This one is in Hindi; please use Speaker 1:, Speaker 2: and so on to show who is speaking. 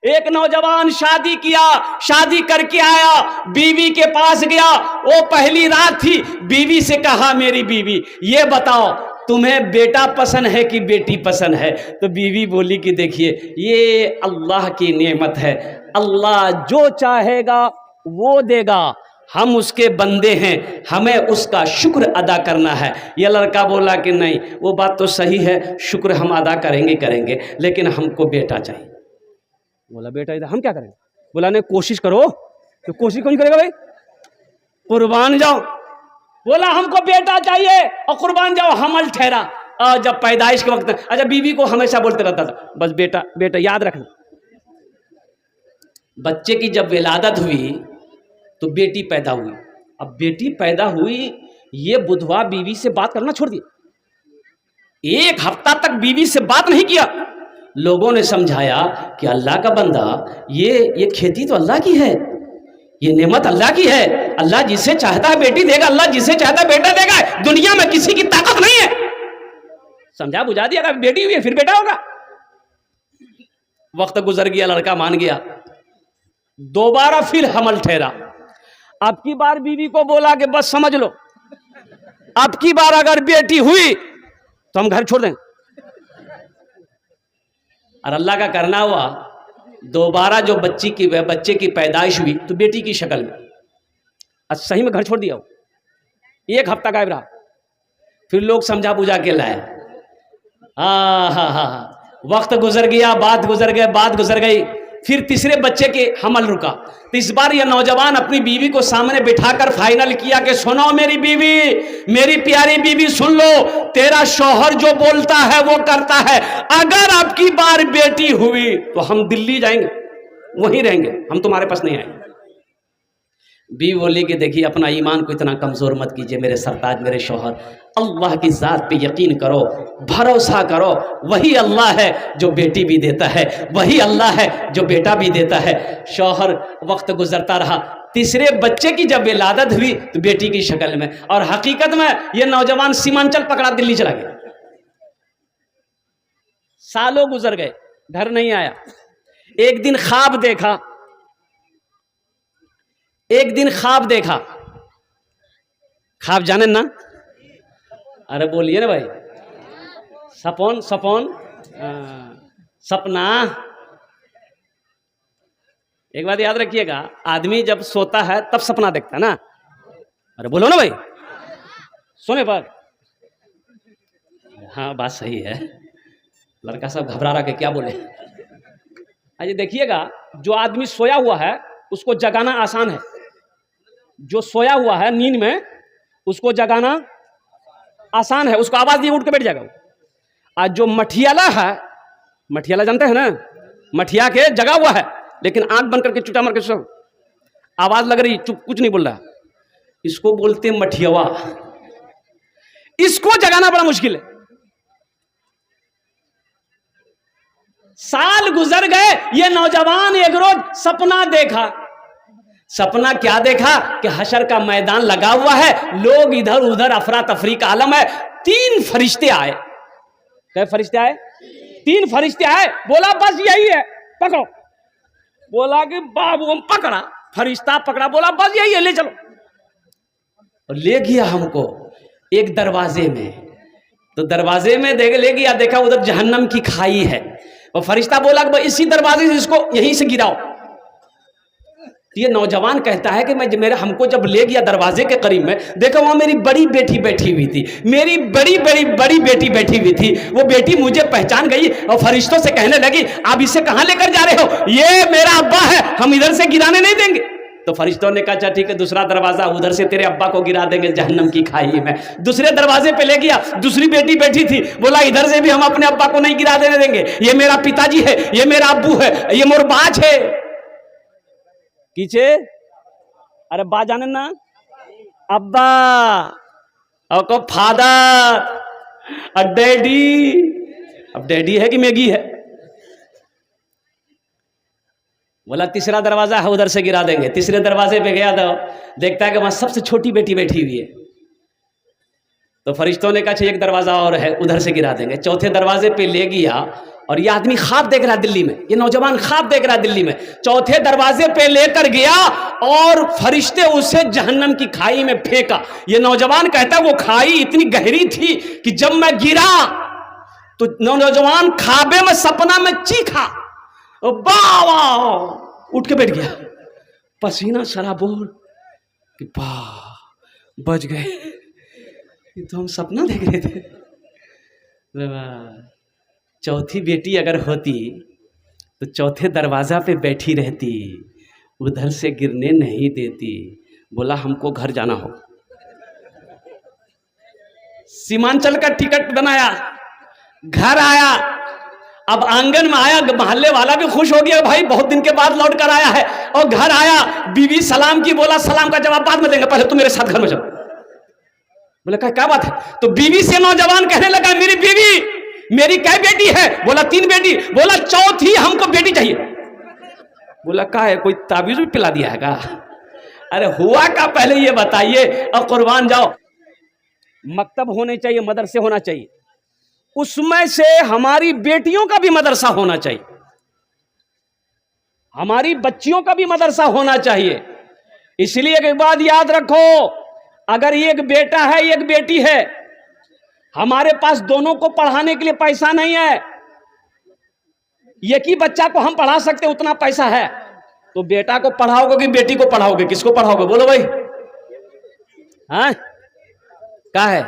Speaker 1: एक नौजवान शादी किया, शादी करके आया, बीवी के पास गया, वो पहली रात थी, बीवी से कहा मेरी बीवी ये बताओ तुम्हें बेटा पसंद है कि बेटी पसंद है? तो बीवी बोली कि देखिए ये अल्लाह की नेमत है, अल्लाह जो चाहेगा वो देगा, हम उसके बंदे हैं, हमें उसका शुक्र अदा करना है। यह लड़का बोला कि नहीं वो बात तो सही है, शुक्र हम अदा करेंगे, लेकिन हमको बेटा चाहिए। बोला बेटा इधर हम क्या करेंगे? बोला नहीं कोशिश करो। तो कोशिश कौन करेगा भाई? कुर्बान जाओ। बोला हमको बेटा चाहिए और कुर्बान जाओ, हमल ठहरा। जब पैदाइश के वक्त, अच्छा बीवी को हमेशा बोलते रहता था बस बेटा बेटा, याद रखना। बच्चे की जब विलादत हुई तो बेटी पैदा हुई। अब बेटी पैदा हुई, ये बुधवा बीवी से बात करना छोड़ दिया, एक हफ्ता तक बीवी से बात नहीं किया। लोगों ने समझाया कि अल्लाह का बंदा, ये खेती तो अल्लाह की है, ये नेमत अल्लाह की है, अल्लाह जिसे चाहता है बेटी देगा, अल्लाह जिसे चाहता है बेटा देगा, दुनिया में किसी की ताकत नहीं है। समझा बुझा दिया, अगर बेटी हुई है फिर बेटा होगा। वक्त गुजर गया, लड़का मान गया, दोबारा फिर हमल ठहरा। अब की बार बीवी को बोला कि बस समझ लो, अब की बार अगर बेटी हुई तो हम घर छोड़ देंगे। और अल्लाह का करना हुआ, दोबारा जो बच्चे की पैदाइश हुई तो बेटी की शक्ल में, सही में घर छोड़ दिया। एक हफ्ता गायब रहा, फिर लोग समझा बुझा के लाए। वक्त गुजर गया, बात गुजर गई, फिर तीसरे बच्चे के हमल रुका। तो इस बार यह नौजवान अपनी बीवी को सामने बिठाकर फाइनल किया कि सुनो मेरी बीवी, मेरी प्यारी बीवी सुन लो, तेरा शौहर जो बोलता है वो करता है। अगर आपकी बार बेटी हुई तो हम दिल्ली जाएंगे, वहीं रहेंगे, हम तुम्हारे पास नहीं आएंगे। बीवी बोली कि देखिए अपना ईमान को इतना कमजोर मत कीजिए मेरे सरताज, मेरे शौहर, अल्लाह की ज़ात पे यकीन करो, भरोसा करो, वही अल्लाह है जो बेटी भी देता है, वही अल्लाह है जो बेटा भी देता है। शौहर वक्त गुजरता रहा, तीसरे बच्चे की जब विलादत हुई तो बेटी की शक्ल में, और हकीकत में यह नौजवान सीमांचल पकड़ा दिल्ली चला गया। सालों गुजर गए, घर नहीं आया। एक दिन ख्वाब देखा, ख्वाब जाने ना? अरे बोलिए ना भाई, सपन सपना। एक बात याद रखिएगा, आदमी जब सोता है तब सपना देखता है ना। अरे बोलो ना भाई, सोने पर। हाँ बात सही है, लड़का सब घबरा रहा के क्या बोले। अरे देखिएगा, जो आदमी सोया हुआ है उसको जगाना आसान है, जो सोया हुआ है नींद में उसको जगाना आसान है, उसको आवाज दिए उठ के बैठ जाएगा। आज जो मठियाला है, मठियाला जानते हैं ना, मठिया के जगा हुआ है लेकिन आंख बंद करके चुटा मार के सो, आवाज लग रही, चुप, कुछ नहीं बोल रहा, इसको बोलते मठियावा। इसको जगाना बड़ा मुश्किल है। साल गुजर गए, ये नौजवान एक रोज सपना देखा। सपना क्या देखा कि हशर का मैदान लगा हुआ है, लोग इधर उधर अफरा तफरी का आलम है। 3 फरिश्ते आए। क्या फरिश्ते आए? 3 फरिश्ते आए। बोला बस यही है, पकड़ो। बोला कि बाबू हम पकड़ा, फरिश्ता पकड़ा, बोला बस यही है, ले चलो। और ले गया हमको एक दरवाजे में, तो दरवाजे में ले गया, देखा उधर जहन्नम की खाई है। और फरिश्ता बोला कि इसी दरवाजे से इसको यहीं से गिराओ। ये नौजवान कहता है कि हमको जब ले गया दरवाजे के करीब में, देखा वहां मेरी बड़ी बेटी बैठी हुई थी, मेरी बड़ी बेटी बैठी हुई थी। वो बेटी मुझे पहचान गई और फरिश्तों से कहने लगी आप इसे कहां लेकर जा रहे हो? ये मेरा अब्बा है, हम इधर से गिराने नहीं देंगे। तो फरिश्तों ने कहा अच्छा ठीक है, दूसरा दरवाजा उधर से तेरे अब्बा को गिरा देंगे जहन्नम की खाई में। दूसरे दरवाजे पे ले गया, दूसरी बेटी बैठी थी, बोला इधर से भी हम अपने अब्बा को नहीं गिरा देने देंगे, ये मेरा पिताजी है, ये मेरा अब्बू है, ये मोर बाज है। कीचे अरे बा जाने ना, अब्बा और को फादर और डैडी। अब डैडी है कि मैगी है? बोला तीसरा दरवाजा है, उधर से गिरा देंगे। तीसरे दरवाजे पे गया तो देखता है कि वहां सबसे छोटी बेटी बैठी हुई है। तो फरिश्तों ने कहा एक दरवाजा और है, उधर से गिरा देंगे। चौथे दरवाजे पे ले गया, और ये आदमी ख्वाब देख रहा है दिल्ली में, ये नौजवान ख्वाब देख रहा है दिल्ली में। चौथे दरवाजे पे लेकर गया और फरिश्ते उसे जहन्नम की खाई में फेंका। ये नौजवान कहता है वो खाई इतनी गहरी थी कि जब मैं गिरा तो नौजवान ख्वाबे में सपना में चीखा, वाह वाह, उठ के बैठ गया, पसीना सराबोर कि वाह बच गए, ये तो हम सपना देख रहे थे। चौथी बेटी अगर होती तो चौथे दरवाजा पे बैठी रहती, उधर से गिरने नहीं देती। बोला हमको घर जाना हो, सीमांचल का टिकट बनाया, घर आया। अब आंगन में आया, मोहल्ले वाला भी खुश हो गया, भाई बहुत दिन के बाद लौट कर आया है। और घर आया, बीवी सलाम की, बोला सलाम का जवाब बाद में देंगे, पहले तुम मेरे साथ घर में जाओ। बोला क्या बात है? तो बीवी से नौजवान कहने लगा, मेरी बीवी, मेरी क्या बेटी है? बोला 3 बेटी। बोला चौथी हमको बेटी चाहिए। बोला क्या है, कोई ताबीज भी पिला दिया है क्या? अरे हुआ क्या पहले ये बताइए। और कुर्बान जाओ, मकतब होने चाहिए, मदरसे होना चाहिए, उसमें से हमारी बेटियों का भी मदरसा होना चाहिए, हमारी बच्चियों का भी मदरसा होना चाहिए। इसलिए एक बात याद रखो, अगर एक बेटा है एक बेटी है, हमारे पास दोनों को पढ़ाने के लिए पैसा नहीं है, एक ही बच्चा को हम पढ़ा सकते उतना पैसा है, तो बेटा को पढ़ाओगे कि बेटी को पढ़ाओगे? किसको पढ़ाओगे बोलो भाई? हाँ क्या है?